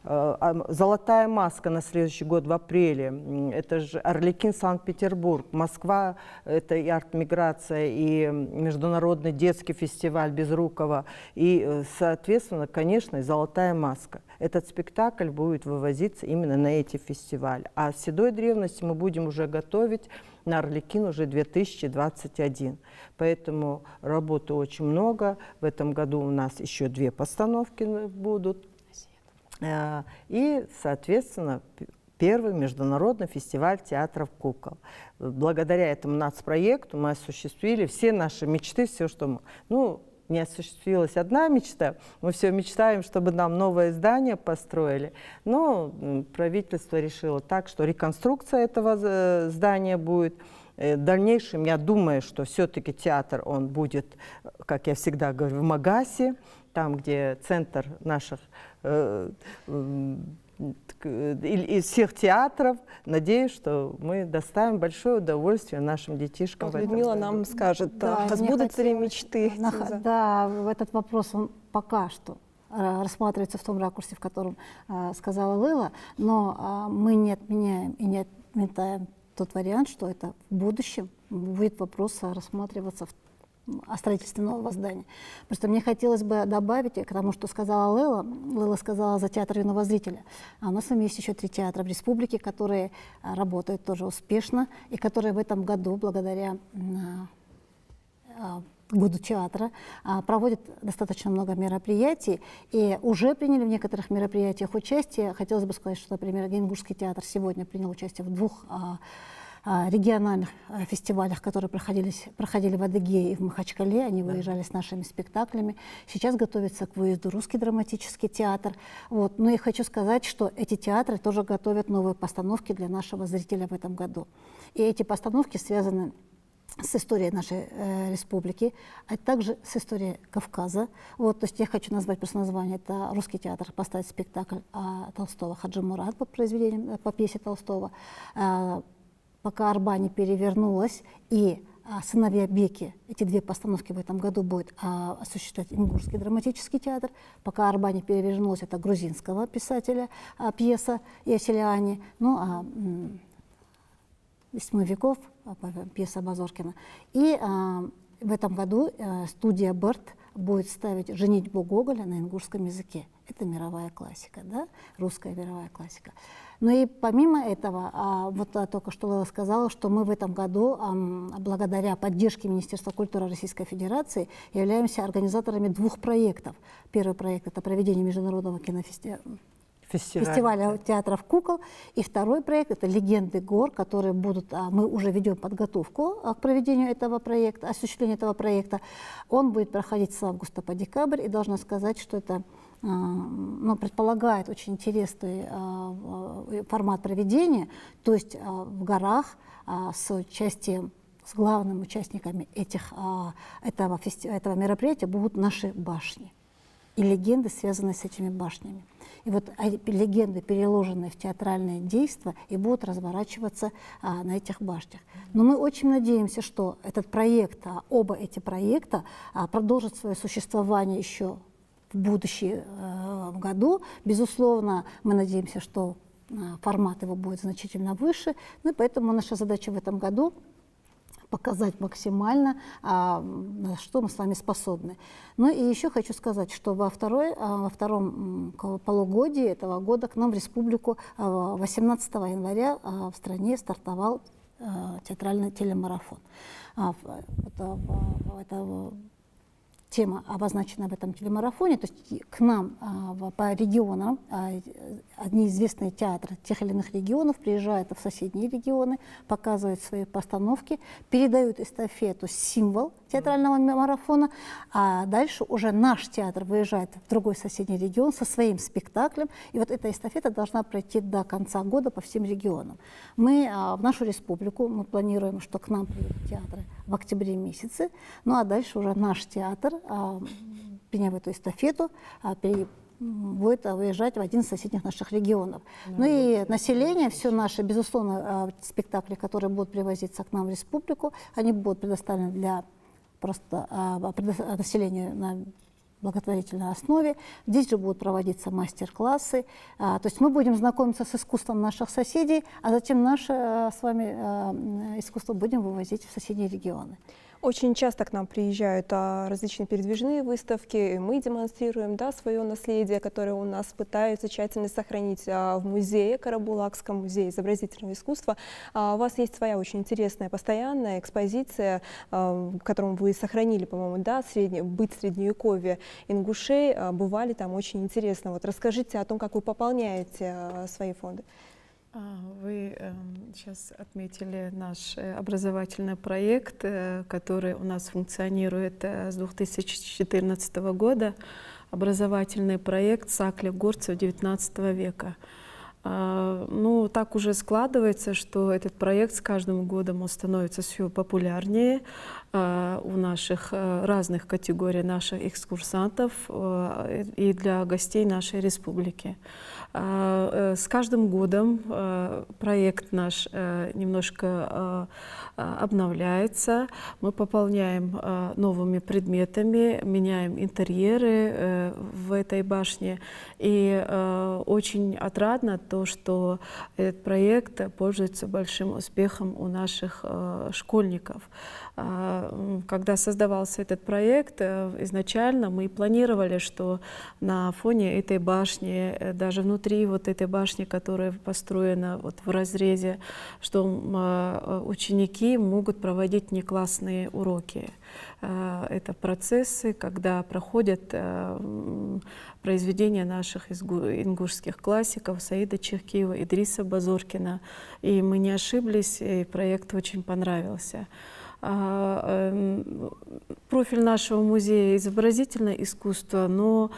«Золотая маска» на следующий год в апреле, это же «Арлекин Санкт-Петербург», Москва, это и «Арт-миграция», и международный детский фестиваль Безрукова, и, соответственно, конечно, и «Золотая маска». Этот спектакль будет вывозиться именно на эти фестивали. А «Седой древности» мы будем уже готовить на «Арлекин» уже 2021. Поэтому работы очень много. В этом году у нас еще 2 постановки будут. И, соответственно, первый международный фестиваль театров кукол. Благодаря этому нацпроекту мы осуществили все наши мечты, все, что мы... Ну, не осуществилась одна мечта, мы все мечтаем, чтобы нам новое здание построили. Но правительство решило так, что реконструкция этого здания будет. В дальнейшем, я думаю, что все-таки театр, он будет, как я всегда говорю, в Магасе, там, где центр наших из всех театров. Надеюсь, что мы доставим большое удовольствие нашим детишкам. Вот Людмила нам скажет, сбудутся ли мечты? Да, этот вопрос он пока что рассматривается в том ракурсе, в котором сказала Лейла, но мы не отменяем и не отметаем тот вариант, что это в будущем будет вопрос рассматриваться о строительстве нового здания. Просто мне хотелось бы добавить к тому, что сказала Лейла. Лейла сказала за театр юного зрителя. А у нас с вами есть еще 3 театра в республике, которые работают тоже успешно, и которые в этом году, благодаря году театра, проводят достаточно много мероприятий, и уже приняли в некоторых мероприятиях участие. Хотелось бы сказать, что, например, Оренбургский театр сегодня принял участие в 2 региональных фестивалях, которые проходили в Адыгее и в Махачкале. Они выезжали с нашими спектаклями. Сейчас готовится к выезду Русский драматический театр. Вот. Ну и хочу сказать, что эти театры тоже готовят новые постановки для нашего зрителя в этом году. И эти постановки связаны с историей нашей республики, а также с историей Кавказа. Вот, то есть я хочу назвать просто название. Это Русский театр поставит спектакль Толстого «Хаджи Мурат» по пьесе Толстого. «Пока Арба не перевернулась», и «Сыновья Беки». Эти 2 постановки в этом году будет осуществлять Оренбургский драматический театр. «Пока Арба не перевернулась» — это грузинского писателя пьеса Яселяни. Ну, а «8 веков» пьеса Базоркина. И в этом году студия «Берт» будет ставить «Женитьбу Гоголя» на ингушском языке. Это мировая классика, да? Русская мировая классика. Ну и помимо этого, вот только что Лейла сказала, что мы в этом году, благодаря поддержке Министерства культуры Российской Федерации, являемся организаторами 2 проектов. Первый проект — это проведение международного фестиваля театров кукол. И второй проект — это «Легенды гор», которые будут, мы уже ведем подготовку к проведению этого проекта, осуществлению этого проекта. Он будет проходить с августа по декабрь, и должна сказать, что это предполагает очень интересный формат проведения, то есть в горах с участием, с главными участниками этого мероприятия будут наши башни и легенды, связанные с этими башнями. И вот легенды, переложенные в театральные действия, и будут разворачиваться на этих башнях. Но мы очень надеемся, что этот проект, оба эти проекта продолжат свое существование еще в будущие году. Безусловно, мы надеемся, что формат его будет значительно выше, ну и поэтому наша задача в этом году показать максимально, на что мы с вами способны. Ну и еще хочу сказать, что во втором полугодии этого года к нам в республику 18 января в стране стартовал театральный телемарафон. Это тема обозначена в этом телемарафоне, то есть к нам по регионам одни известные театры тех или иных регионов приезжают в соседние регионы, показывают свои постановки, передают эстафету, символ театрального марафона, а дальше уже наш театр выезжает в другой соседний регион со своим спектаклем, и вот эта эстафета должна пройти до конца года по всем регионам. Мы в нашу республику, мы планируем, что к нам приедут театры в октябре месяце, ну а дальше уже наш театр, приняв эту эстафету, будет выезжать в один из соседних наших регионов. Ну и население, все наше, безусловно, спектакли, которые будут привозиться к нам в республику, они будут предоставлены для просто населения на благотворительной основе. Здесь же будут проводиться мастер-классы. То есть мы будем знакомиться с искусством наших соседей, а затем наше с вами искусство будем вывозить в соседние регионы. Очень часто к нам приезжают различные передвижные выставки, и мы демонстрируем свое наследие, которое у нас пытаются тщательно сохранить в музее, Карабулакском музее изобразительного искусства. У вас есть своя очень интересная постоянная экспозиция, в котором вы сохранили, по-моему, быт средневековья ингушей, бывали там очень интересно. Вот расскажите о том, как вы пополняете свои фонды. Вы сейчас отметили наш образовательный проект, который у нас функционирует с 2014 года. Образовательный проект «Саклев-Горцев XIX века». Ну, так уже складывается, что этот проект с каждым годом он становится все популярнее у наших разных категорий наших экскурсантов и для гостей нашей республики. С каждым годом проект наш немножко обновляется, мы пополняем новыми предметами, меняем интерьеры в этой башне, и очень отрадно то, что этот проект пользуется большим успехом у наших школьников. Когда создавался этот проект, изначально мы планировали, что на фоне этой башни, даже внутри вот этой башни, которая построена вот в разрезе, что ученики могут проводить внеклассные уроки. Это процессы, когда проходят произведения наших ингушских классиков Саида Чехкиева, Идриса Базоркина. И мы не ошиблись, и проект очень понравился. Профиль нашего музея — изобразительное искусство, но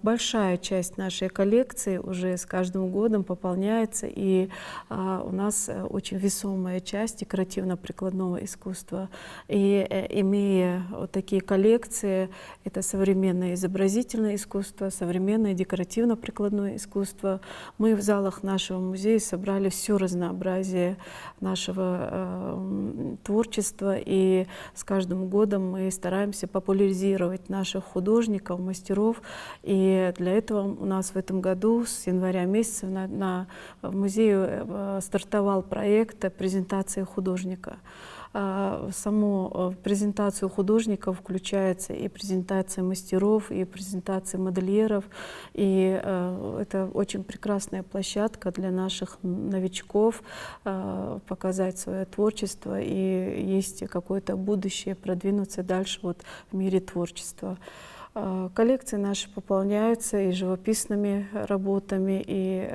большая часть нашей коллекции уже с каждым годом пополняется, и у нас очень весомая часть декоративно-прикладного искусства. И имея вот такие коллекции, это современное изобразительное искусство, современное декоративно-прикладное искусство, мы в залах нашего музея собрали все разнообразие нашего творчества, и с каждым годом мы стараемся популяризировать наших художников, мастеров. И для этого у нас в этом году с января месяца в музее стартовал проект презентации художника. В саму презентацию художников включается и презентация мастеров, и презентация модельеров. И это очень прекрасная площадка для наших новичков показать свое творчество, и есть какое-то будущее продвинуться дальше вот в мире творчества. Коллекции наши пополняются и живописными работами, и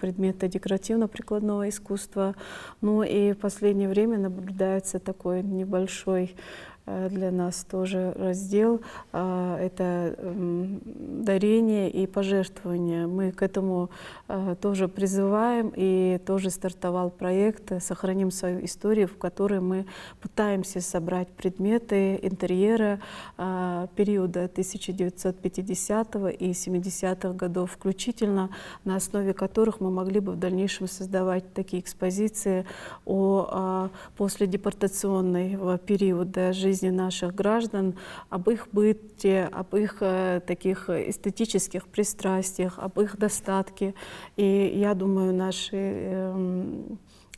предметы декоративно-прикладного искусства. Ну и в последнее время наблюдается такой небольшой для нас тоже раздел — это дарение и пожертвование. Мы к этому тоже призываем, и тоже стартовал проект «Сохраним свою историю», в которой мы пытаемся собрать предметы интерьера периода 1950-го и 70-х годов включительно, на основе которых мы могли бы в дальнейшем создавать такие экспозиции о последепортационного периода жизни наших граждан, об их быте, об их таких эстетических пристрастиях, об их достатке. И я думаю, наши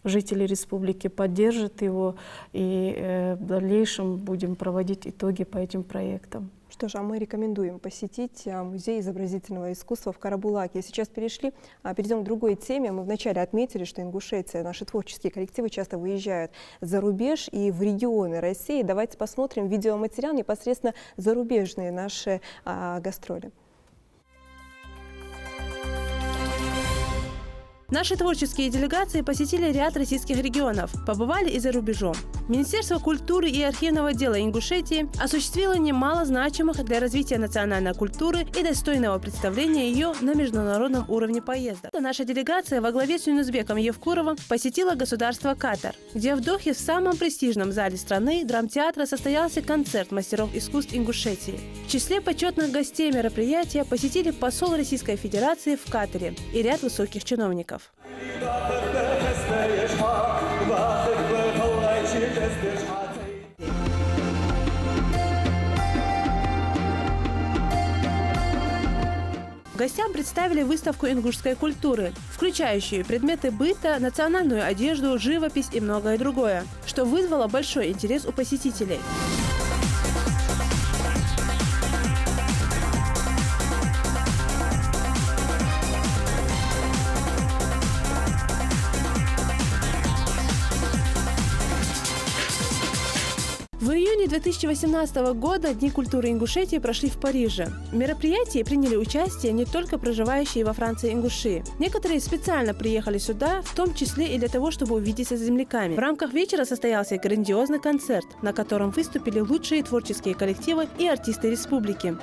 жители республики поддержат его, и в дальнейшем будем проводить итоги по этим проектам. Что ж, а мы рекомендуем посетить музей изобразительного искусства в Карабулаке. Сейчас перейдем к другой теме. Мы вначале отметили, что Ингушетия, наши творческие коллективы часто выезжают за рубеж и в регионы России. Давайте посмотрим видеоматериал, непосредственно зарубежные наши гастроли. Наши творческие делегации посетили ряд российских регионов, побывали и за рубежом. Министерство культуры и архивного дела Ингушетии осуществило немало значимых для развития национальной культуры и достойного представления ее на международном уровне поездок. Наша делегация во главе с Юнузбеком Евкуровым посетила государство Катар, где в Дохе в самом престижном зале страны драмтеатра состоялся концерт мастеров искусств Ингушетии. В числе почетных гостей мероприятия посетили посол Российской Федерации в Катаре и ряд высоких чиновников. Гостям представили выставку ингушской культуры, включающую предметы быта, национальную одежду, живопись и многое другое, что вызвало большой интерес у посетителей. В июне 2018 года Дни культуры Ингушетии прошли в Париже. В мероприятии приняли участие не только проживающие во Франции ингуши. Некоторые специально приехали сюда, в том числе и для того, чтобы увидеться с земляками. В рамках вечера состоялся грандиозный концерт, на котором выступили лучшие творческие коллективы и артисты республики.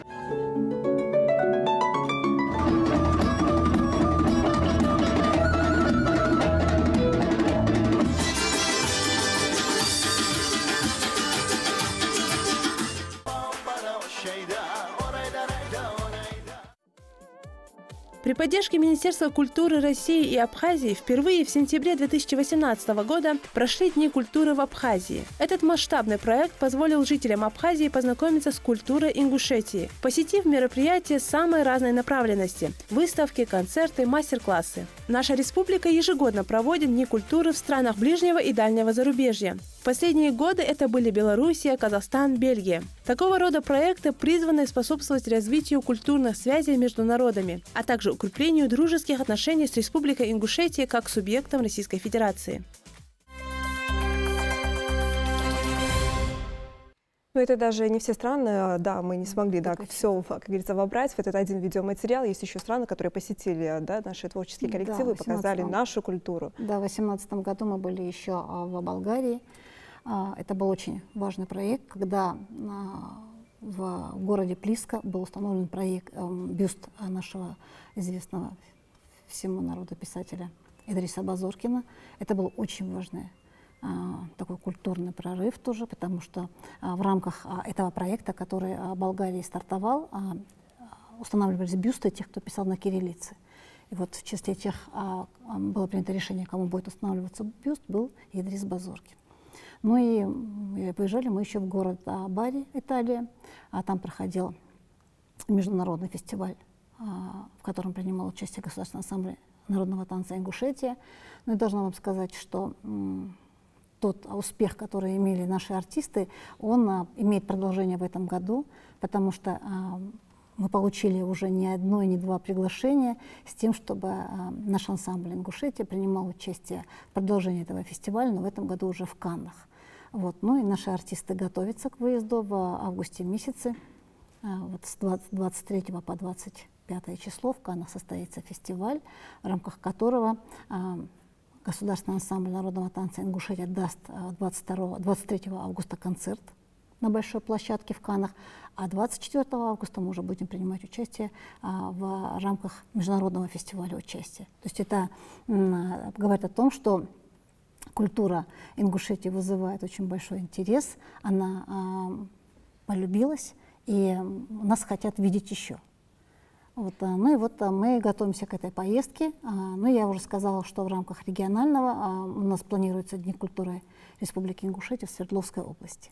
При поддержке Министерства культуры России и Абхазии впервые в сентябре 2018 года прошли Дни культуры в Абхазии. Этот масштабный проект позволил жителям Абхазии познакомиться с культурой Ингушетии, посетив мероприятия самой разной направленности – выставки, концерты, мастер-классы. Наша республика ежегодно проводит Дни культуры в странах ближнего и дальнего зарубежья. В последние годы это были Белоруссия, Казахстан, Бельгия. Такого рода проекты призваны способствовать развитию культурных связей между народами, а также укреплению дружеских отношений с Республикой Ингушетия как субъектом Российской Федерации. Но это даже не все страны, да, мы не смогли все, как говорится, вобрать в этот один видеоматериал. Есть еще страны, которые посетили, да, наши творческие коллективы, показали нашу культуру. Да, в 2018 году мы были еще в Болгарии. Это был очень важный проект, когда в городе Плиска был установлен бюст нашего известного всему народу писателя Идриса Базоркина. Это был очень важный такой культурный прорыв тоже, потому что в рамках этого проекта, который Болгарии стартовал, устанавливались бюсты тех, кто писал на кириллице. И вот в числе тех было принято решение, кому будет устанавливаться бюст, был Идрис Базоркин. Ну и поезжали мы еще в город Бари, Италия. Там проходил международный фестиваль, в котором принимал участие Государственный ансамбль народного танца Ингушетия. Ну и должна вам сказать, что тот успех, который имели наши артисты, он имеет продолжение в этом году, потому что мы получили уже не одно и не два приглашения с тем, чтобы наш ансамбль Ингушетия принимал участие в продолжении этого фестиваля, но в этом году уже в Каннах. Вот. Ну и наши артисты готовятся к выезду в августе месяце. Вот с 23 по 25 число в Каннах состоится фестиваль, в рамках которого Государственный ансамбль народного танца Ингушетия даст 23 августа концерт на большой площадке в Каннах, а 24 августа мы уже будем принимать участие в рамках международного фестиваля участия. То есть это говорит о том, что культура Ингушетии вызывает очень большой интерес, она полюбилась, и нас хотят видеть еще. Вот, ну и вот мы готовимся к этой поездке. Ну, я уже сказала, что в рамках регионального у нас планируются Дни культуры Республики Ингушетия в Свердловской области.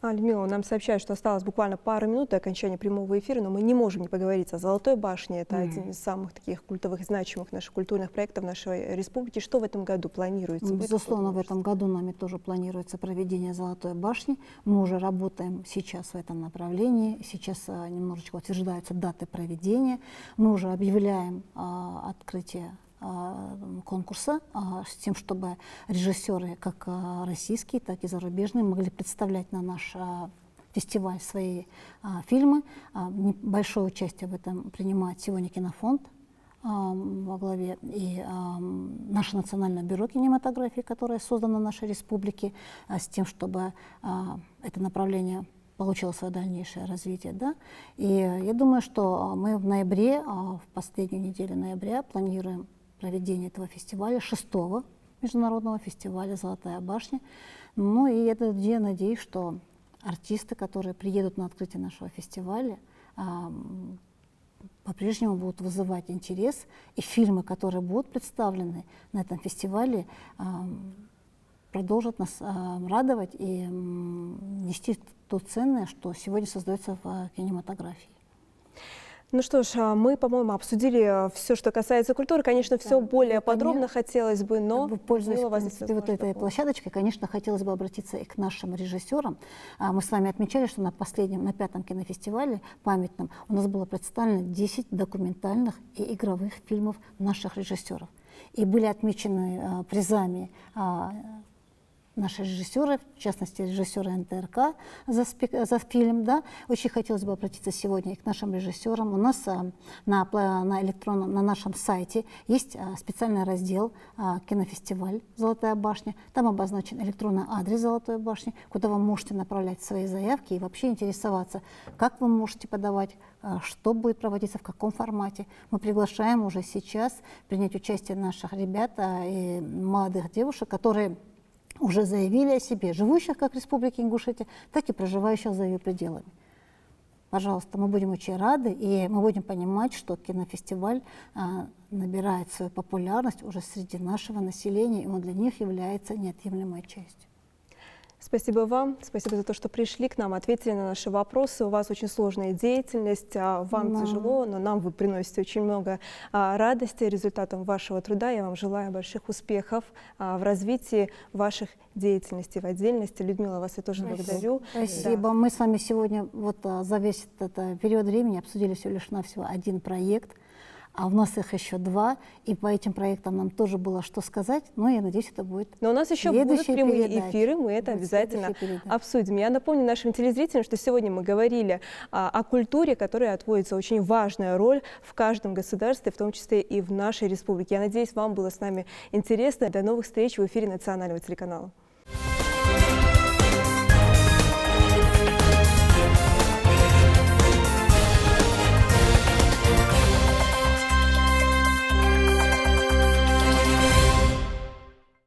Людмила, нам сообщают, что осталось буквально пару минут до окончания прямого эфира, но мы не можем не поговорить о «Золотой башне». Это один из самых таких культовых и значимых наших культурных проектов нашей республики. Что в этом году планируется? Безусловно, в этом году нами тоже планируется проведение «Золотой башни». Мы уже работаем сейчас в этом направлении. Сейчас немножечко утверждаются даты проведения. Мы уже объявляем открытие конкурса с тем, чтобы режиссеры, как российские, так и зарубежные, могли представлять на наш фестиваль свои фильмы. Большое участие в этом принимает сегодня Кинофонд во главе и наше Национальное бюро кинематографии, которое создано в нашей республике, с тем, чтобы это направление получило свое дальнейшее развитие. Да? И я думаю, что мы в ноябре, в последнюю неделю ноября, планируем проведение этого фестиваля, 6-го международного фестиваля «Золотая башня». Ну и я надеюсь, что артисты, которые приедут на открытие нашего фестиваля, по-прежнему будут вызывать интерес, и фильмы, которые будут представлены на этом фестивале, продолжат нас радовать и нести то ценное, что сегодня создается в кинематографии. Ну что ж, мы, по-моему, обсудили все, что касается культуры. Конечно, все более подробно хотелось бы, но... Пользуясь вот этой площадочкой, конечно, хотелось бы обратиться и к нашим режиссерам. Мы с вами отмечали, что на 5-м кинофестивале памятном у нас было представлено 10 документальных и игровых фильмов наших режиссеров. И были отмечены призами наши режиссеры, в частности, режиссеры НТРК за фильм. Да. Очень хотелось бы обратиться сегодня и к нашим режиссерам. У нас на нашем сайте есть специальный раздел «Кинофестиваль Золотая башня». Там обозначен электронный адрес Золотой башни, куда вы можете направлять свои заявки и вообще интересоваться, как вы можете подавать, что будет проводиться, в каком формате. Мы приглашаем уже сейчас принять участие наших ребят и молодых девушек, которые уже заявили о себе, живущих как в Республике Ингушетия, так и проживающих за ее пределами. Пожалуйста, мы будем очень рады, и мы будем понимать, что кинофестиваль набирает свою популярность уже среди нашего населения, и он для них является неотъемлемой частью. Спасибо вам, спасибо за то, что пришли к нам, ответили на наши вопросы. У вас очень сложная деятельность, вам тяжело, но нам вы приносите очень много радости результатом вашего труда. Я вам желаю больших успехов в развитии ваших деятельностей в отдельности. Людмила, вас я тоже благодарю. Спасибо. Да. Мы с вами сегодня за весь этот период времени обсудили всего лишь навсего один проект. А у нас их еще 2, и по этим проектам нам тоже было что сказать, но я надеюсь, это будет. Но у нас еще будут прямые эфиры, мы это обязательно обсудим. Я напомню нашим телезрителям, что сегодня мы говорили о культуре, которой отводится очень важная роль в каждом государстве, в том числе и в нашей республике. Я надеюсь, вам было с нами интересно. До новых встреч в эфире национального телеканала.